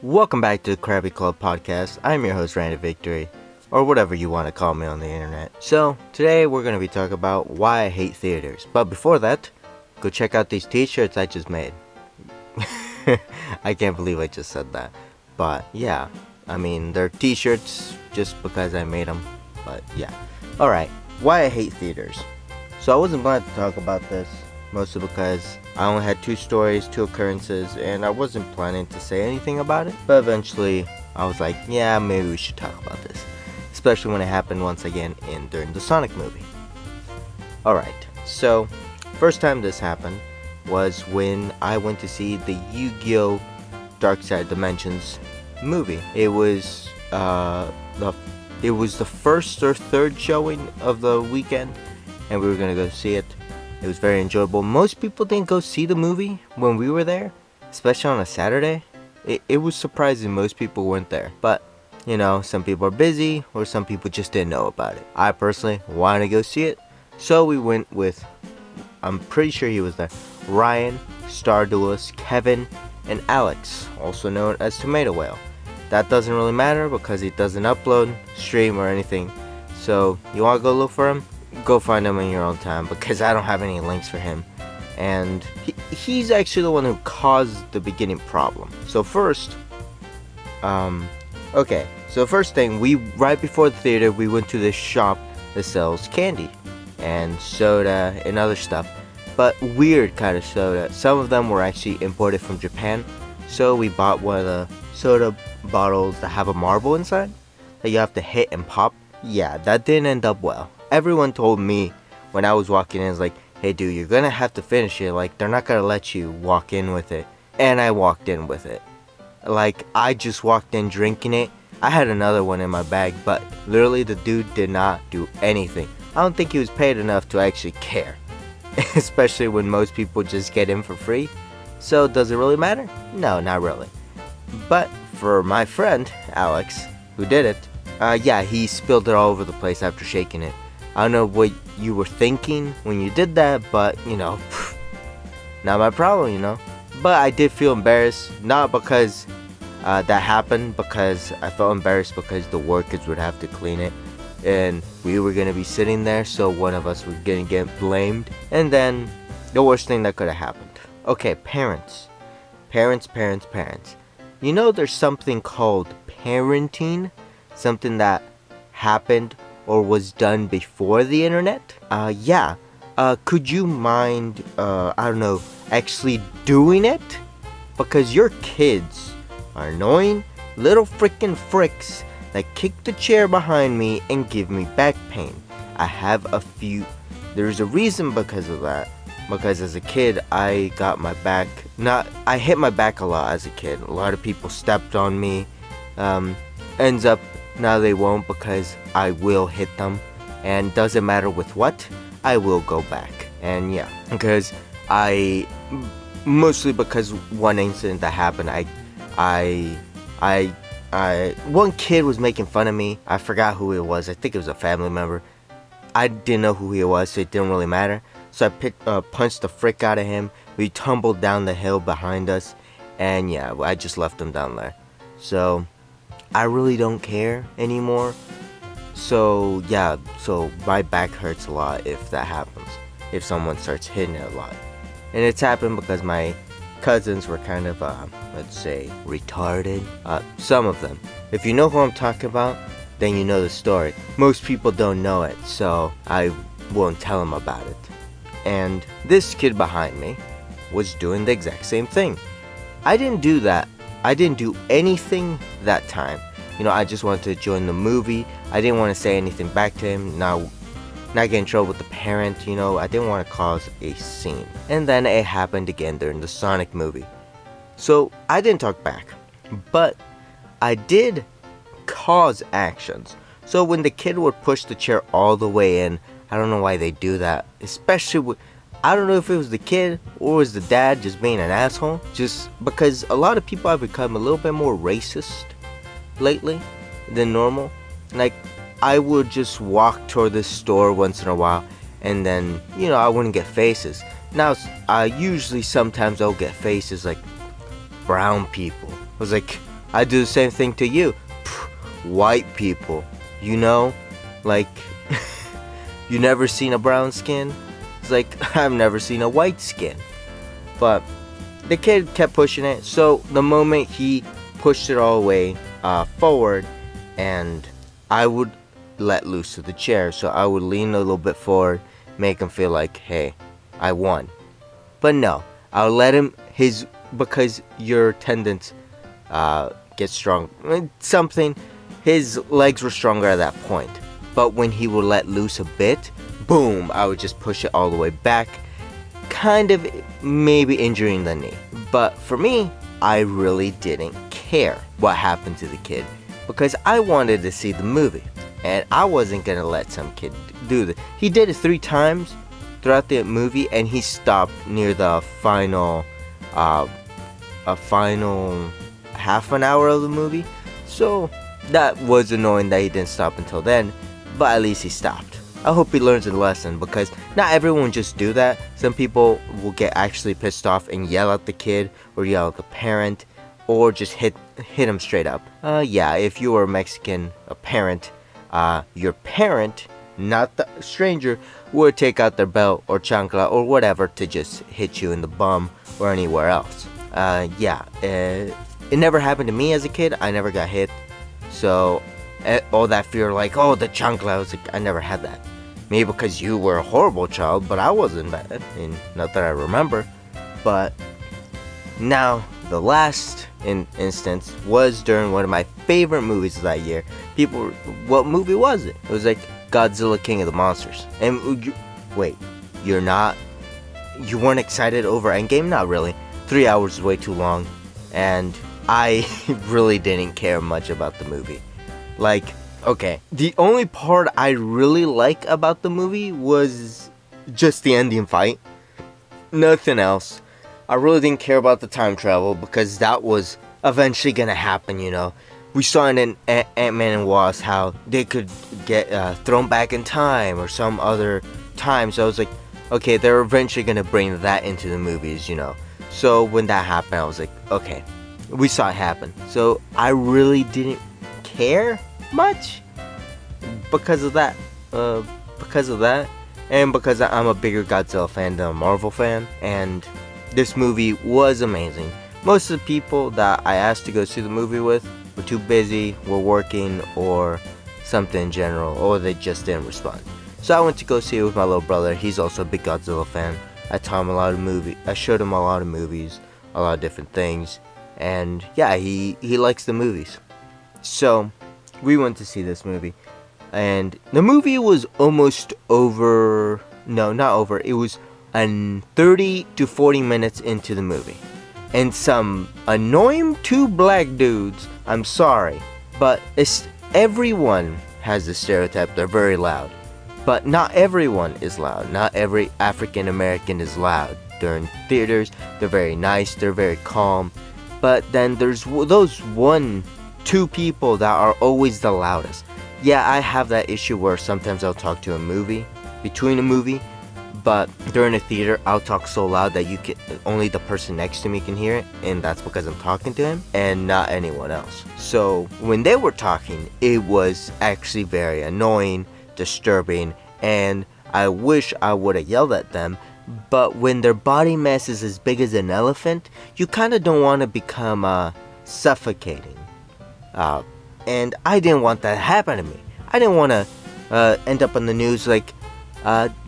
Welcome back to the Krabby Club podcast. I'm your host, Randy Victory, or whatever you want to call me on the internet. So, today we're going to be talking about why I hate theaters. But before that, go check out these t-shirts I just made. I can't believe I just said that. But yeah, they're t-shirts just because I made them. But yeah. Alright, why I hate theaters. So I wasn't planning to talk about this, mostly because I only had 2 stories, 2 occurrences, and I wasn't planning to say anything about it. But eventually, I was like, yeah, maybe we should talk about this. Especially when it happened once again during the Sonic movie. Alright, so, first time this happened was when I went to see the Yu-Gi-Oh! Dark Side Dimensions movie. It was the first or third showing of the weekend, and we were gonna go see it. It was very enjoyable. Most people didn't go see the movie when we were there, especially on a Saturday. It was surprising most people weren't there. But, some people are busy, or some people just didn't know about it. I personally wanted to go see it, so we went with, I'm pretty sure he was there, Ryan, Starduelist, Kevin, and Alex, also known as Tomato Whale. That doesn't really matter because he doesn't upload, stream, or anything. So, you want to go look for him? Go find him in your own time because I don't have any links for him. And he's actually the one who caused the beginning problem. So first, first thing, right before the theater, we went to this shop that sells candy and soda and other stuff. But weird kind of soda. Some of them were actually imported from Japan. So we bought one of the soda bottles that have a marble inside that you have to hit and pop. Yeah, that didn't end up well. Everyone told me when I was walking in, it's like, hey dude, you're gonna have to finish it. Like, they're not gonna let you walk in with it. And I walked in with it. Like, I just walked in drinking it. I had another one in my bag, but literally the dude did not do anything. I don't think he was paid enough to actually care. Especially when most people just get in for free. So, does it really matter? No, not really. But for my friend, Alex, who did it, he spilled it all over the place after shaking it. I don't know what you were thinking when you did that, but, not my problem, But I did feel embarrassed, not because that happened, because I felt embarrassed because the workers would have to clean it, and we were going to be sitting there, so one of us was going to get blamed, and then the worst thing that could have happened. Okay, parents. Parents. There's something called parenting, something that happened or was done before the internet? Could you mind, actually doing it? Because your kids are annoying little freaking fricks that kick the chair behind me and give me back pain. I have a few. There's a reason because of that. Because as a kid, I got my back. I hit my back a lot as a kid. A lot of people stepped on me. Ends up, now they won't because I will hit them. And doesn't matter with what, I will go back. And yeah, because mostly because one incident that happened, one kid was making fun of me. I forgot who it was. I think it was a family member. I didn't know who he was, so it didn't really matter. So I punched the frick out of him. We tumbled down the hill behind us. And yeah, I just left him down there. So I really don't care anymore. So yeah, my back hurts a lot if that happens. If someone starts hitting it a lot. And it's happened because my cousins were kind of, let's say, retarded. Some of them. If you know who I'm talking about, then you know the story. Most people don't know it, so I won't tell them about it. And this kid behind me was doing the exact same thing. I didn't do that. I didn't do anything that time. I just wanted to join the movie. I didn't want to say anything back to him. Not get in trouble with the parent, I didn't want to cause a scene. And then it happened again during the Sonic movie. So I didn't talk back. But I did cause actions. So when the kid would push the chair all the way in, I don't know why they do that. Especially I don't know if it was the kid or was the dad just being an asshole. Just because a lot of people have become a little bit more racist lately than normal. Like, I would just walk toward this store once in a while and then, I wouldn't get faces. Now, sometimes I'll get faces like brown people. I was like, I do the same thing to you. White people, you know, like you never seen a brown skin? It's like I've never seen a white skin. But the kid kept pushing it, so the moment he pushed it all the way forward, and I would let loose of the chair, so I would lean a little bit forward, make him feel like, hey, I won. But no, I'll let him because your tendons get strong. Something, his legs were stronger at that point. But when he would let loose a bit, boom, I would just push it all the way back, kind of maybe injuring the knee. But for me, I really didn't care what happened to the kid because I wanted to see the movie, and I wasn't gonna let some kid do this. He did it 3 times throughout the movie, and he stopped near the final final half an hour of the movie. So that was annoying that he didn't stop until then, but at least he stopped. I hope he learns a lesson because not everyone just do that. Some people will get actually pissed off and yell at the kid or yell at the parent or just hit him straight up. Yeah, if you were Mexican, a parent, your parent, not the stranger, would take out their belt or chancla or whatever to just hit you in the bum or anywhere else. It never happened to me as a kid. I never got hit. So all that fear like, oh, the chancla, I never had that. Maybe because you were a horrible child, but I wasn't bad, and not that I remember. But now, the last instance was during one of my favorite movies of that year. What movie was it? It was like Godzilla King of the Monsters. And you weren't excited over Endgame? Not really. 3 hours is way too long, and I really didn't care much about the movie. Like, okay, the only part I really like about the movie was just the ending fight. Nothing else. I really didn't care about the time travel because that was eventually gonna happen, you know. We saw in Ant-Man and Wasp how they could get thrown back in time or some other time. So I was like, okay, they're eventually gonna bring that into the movies, you know. So when that happened, I was like, okay, we saw it happen. So I really didn't care much because of that. And because I'm a bigger Godzilla fan than a Marvel fan, and this movie was amazing. Most of the people that I asked to go see the movie with were too busy, were working, or something in general, or they just didn't respond. So I went to go see it with my little brother. He's also a big Godzilla fan. I showed him a lot of movies, a lot of different things, and yeah, he likes the movies. So we went to see this movie, and the movie was almost over. No, not over. It was 30 to 40 minutes into the movie, and some annoying 2 black dudes. I'm sorry, but everyone has the stereotype they're very loud, but not everyone is loud. Not every African American is loud during theaters. They're very nice. They're very calm. But then there's those 2 people that are always the loudest. Yeah, I have that issue where sometimes I'll talk to between a movie, but during a theater I'll talk so loud that only the person next to me can hear it, and that's because I'm talking to him and not anyone else. So when they were talking, it was actually very annoying, disturbing, and I wish I would have yelled at them. But when their body mass is as big as an elephant, you kind of don't want to become suffocating. And I didn't want that to happen to me. I didn't want to end up on the news like,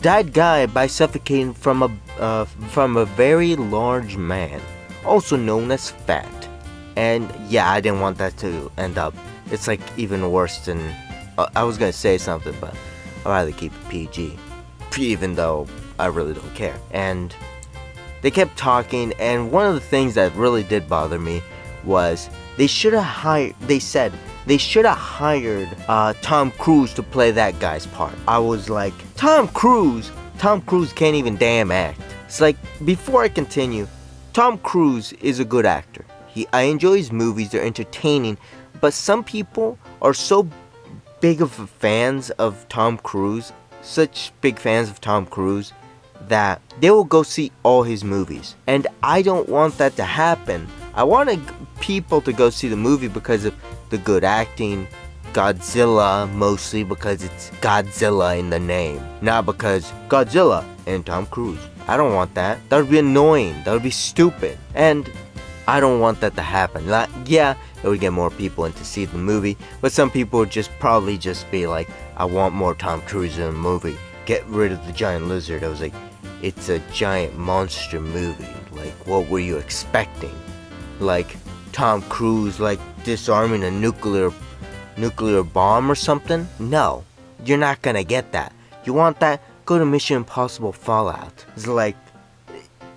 died guy by suffocating from a very large man, also known as fat. And yeah, I didn't want that to end up. It's like even worse than, I was going to say something, but I'd rather keep it PG, even though I really don't care. And they kept talking, and one of the things that really did bother me was they should have hired Tom Cruise to play that guy's part. I was like, Tom Cruise can't even damn act. It's like, before I continue, Tom Cruise is a good actor. I enjoy his movies, they're entertaining, but some people are so big of fans of Tom Cruise, such big fans of Tom Cruise, that they will go see all his movies. And I don't want that to happen. I wanted people to go see the movie because of the good acting, Godzilla mostly because it's Godzilla in the name, not because Godzilla and Tom Cruise. I don't want that. That would be annoying. That would be stupid. And I don't want that to happen. Like, yeah, it would get more people in to see the movie, but some people would just probably just be like, I want more Tom Cruise in the movie. Get rid of the giant lizard. I was like, it's a giant monster movie. Like, what were you expecting? Like, Tom Cruise, like, disarming a nuclear bomb or something? No, you're not gonna get that. You want that? Go to Mission Impossible Fallout. It's like,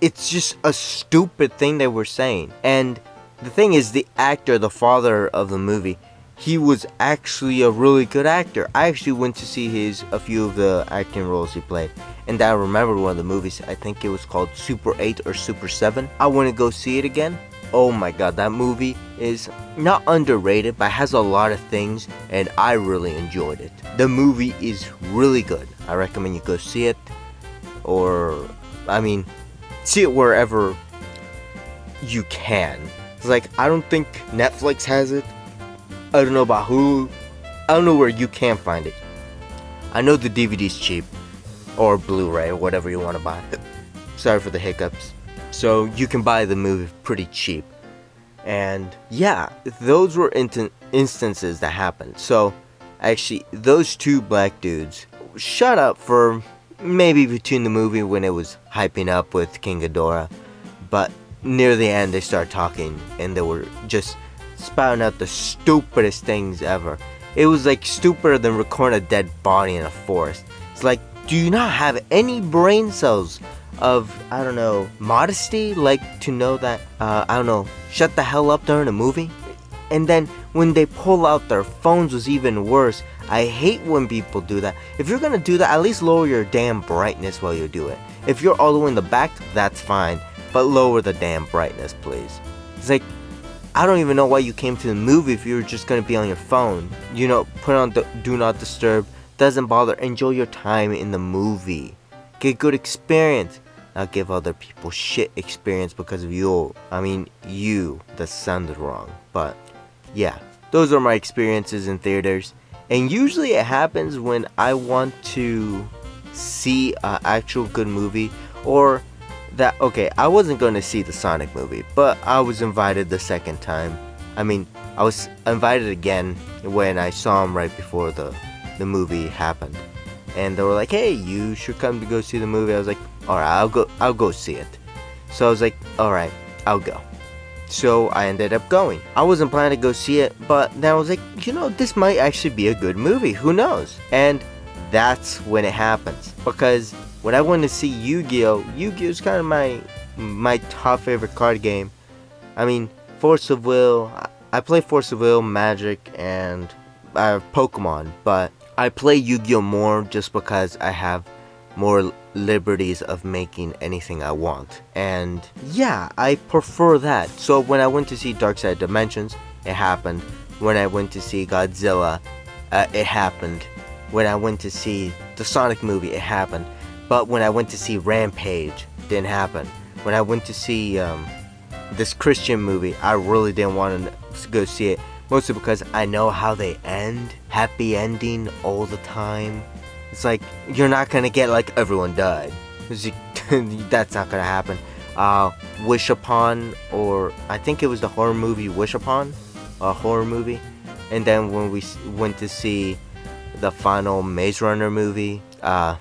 it's just a stupid thing they were saying. And the thing is, the actor, the father of the movie, he was actually a really good actor. I actually went to see a few of the acting roles he played. And I remember one of the movies, I think it was called Super 8 or Super 7. I want to go see it again. Oh my god, that movie is not underrated, but has a lot of things, and I really enjoyed it. The movie is really good. I recommend you go see it, or, see it wherever you can. It's like, I don't think Netflix has it. I don't know about Hulu. I don't know where you can find it. I know the DVD's cheap, or Blu-ray, or whatever you want to buy. Sorry for the hiccups. So you can buy the movie pretty cheap. And yeah, those were instances that happened. So actually, those two black dudes shut up for maybe between the movie when it was hyping up with King Ghidorah. But near the end, they started talking and they were just spouting out the stupidest things ever. It was like stupider than recording a dead body in a forest. It's like, do you not have any brain cells of, I don't know, modesty? Like, to know that, shut the hell up during a movie? And then when they pull out their phones was even worse. I hate when people do that. If you're gonna do that, at least lower your damn brightness while you do it. If you're all the way in the back, that's fine, but lower the damn brightness, please. It's like, I don't even know why you came to the movie if you were just gonna be on your phone. You know, put on the do not disturb. Doesn't bother. Enjoy your time in the movie. Get good experience. Not give other people shit experience because of you. That sounded wrong. But yeah, those are my experiences in theaters. And usually it happens when I want to see an actual good movie, or that, okay, I wasn't going to see the Sonic movie, but I was invited the second time. I was invited again when I saw him right before the movie happened. And they were like, hey, you should come to go see the movie. I was like, alright, I'll go see it. So I was like, alright, I'll go. So I ended up going. I wasn't planning to go see it, but then I was like, this might actually be a good movie. Who knows? And that's when it happens. Because when I went to see Yu-Gi-Oh! Yu-Gi-Oh! Is kind of my top favorite card game. Force of Will. I play Force of Will, Magic, and Pokemon. But I play Yu-Gi-Oh! More just because I have more liberties of making anything I want. And yeah, I prefer that. So when I went to see Dark Side Dimensions, it happened. When I went to see Godzilla, it happened. When I went to see the Sonic movie, it happened. But when I went to see Rampage, didn't happen. When I went to see this Christian movie, I really didn't want to go see it. Mostly because I know how they end. Happy ending all the time. It's like, you're not gonna get like everyone died. That's not gonna happen. Wish Upon, or I think it was the horror movie Wish Upon, a horror movie. And then when we went to see the final Maze Runner movie,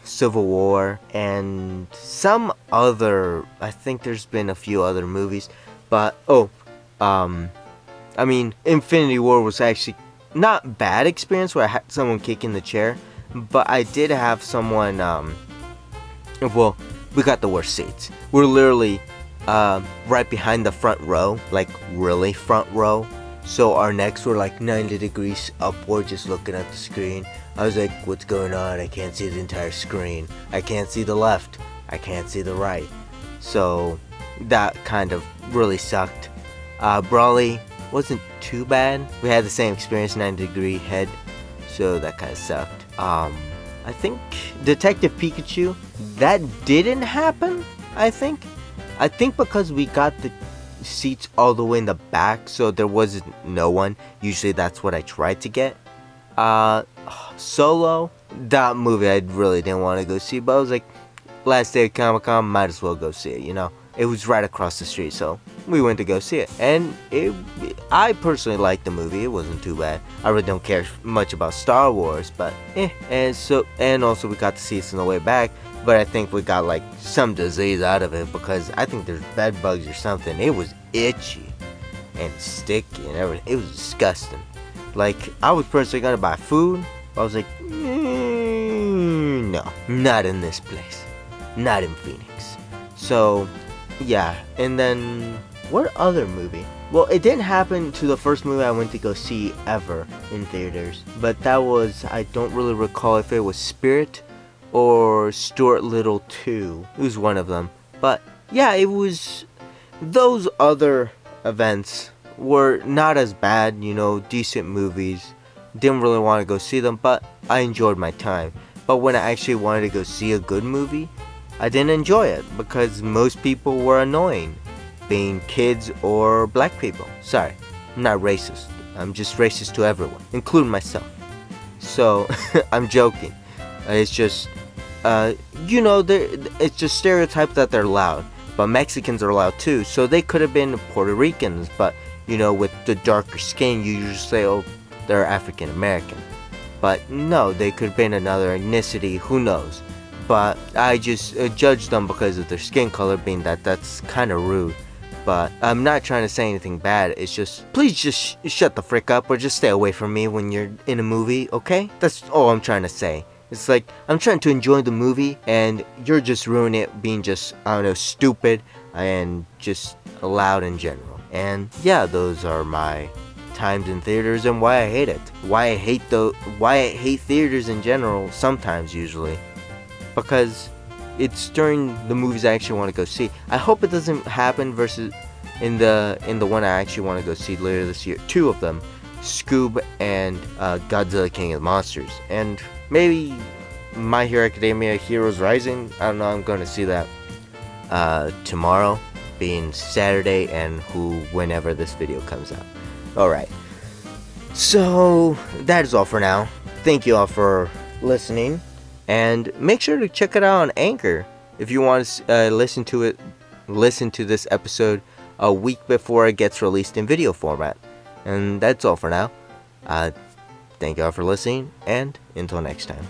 Civil War, and some other, I think there's been a few other movies, but Infinity War was actually not bad experience where I had someone kick in the chair, but I did have someone, we got the worst seats. We're literally right behind the front row, like really front row. So our necks were like 90 degrees upward, just looking at the screen. I was like, what's going on? I can't see the entire screen. I can't see the left. I can't see the right. So that kind of really sucked. Brawly wasn't too bad. We had the same experience, 90 degree head. So that kind of sucked. I think Detective Pikachu, that didn't happen, I think because we got seats all the way in the back, so there wasn't no one. Usually that's what I tried to get. Solo, that movie I really didn't want to go see, but I was like, last day of Comic-Con, might as well go see it, you know? It was right across the street, so we went to go see it. And I personally liked the movie. It wasn't too bad. I really don't care much about Star Wars, but and also we got to see it on the way back, but I think we got like some disease out of it because I think there's bed bugs or something. It was itchy and sticky and everything. It was disgusting. Like, I was personally gonna buy food, but I was like, no, not in this place. Not in Phoenix. So, yeah. And then, what other movie? Well, it didn't happen to the first movie I went to go see ever in theaters. But that was, I don't really recall if it was Spirit or Stuart Little 2. It was one of them. But, yeah, it was, those other events were not as bad, you know, decent movies. Didn't really want to go see them, but I enjoyed my time. But when I actually wanted to go see a good movie, I didn't enjoy it because most people were annoying, being kids or black people. Sorry, I'm not racist. I'm just racist to everyone, including myself. So, I'm joking. It's just, you know, it's just stereotypes that they're loud. But Mexicans are loud too, so they could have been Puerto Ricans, but, you know, with the darker skin, you usually say, oh, they're African American. But no, they could have been another ethnicity, who knows. But I just judge them because of their skin color, being that's kind of rude. But I'm not trying to say anything bad. It's just, please just shut the frick up or just stay away from me when you're in a movie, okay? That's all I'm trying to say. It's like, I'm trying to enjoy the movie and you're just ruining it, being just, I don't know, stupid and just loud in general. And yeah, those are my times in theaters and why I hate it. Why I hate theaters in general, sometimes, usually. Because it's during the movies I actually want to go see. I hope it doesn't happen versus in the one I actually want to go see later this year. 2 of them, Scoob and Godzilla King of the Monsters. And maybe My Hero Academia Heroes Rising. I don't know, I'm going to see that tomorrow, being Saturday, and whenever this video comes out. Alright. So, that is all for now. Thank you all for listening. And make sure to check it out on Anchor if you want to listen to this episode a week before it gets released in video format. And that's all for now. Thank you all for listening, and until next time.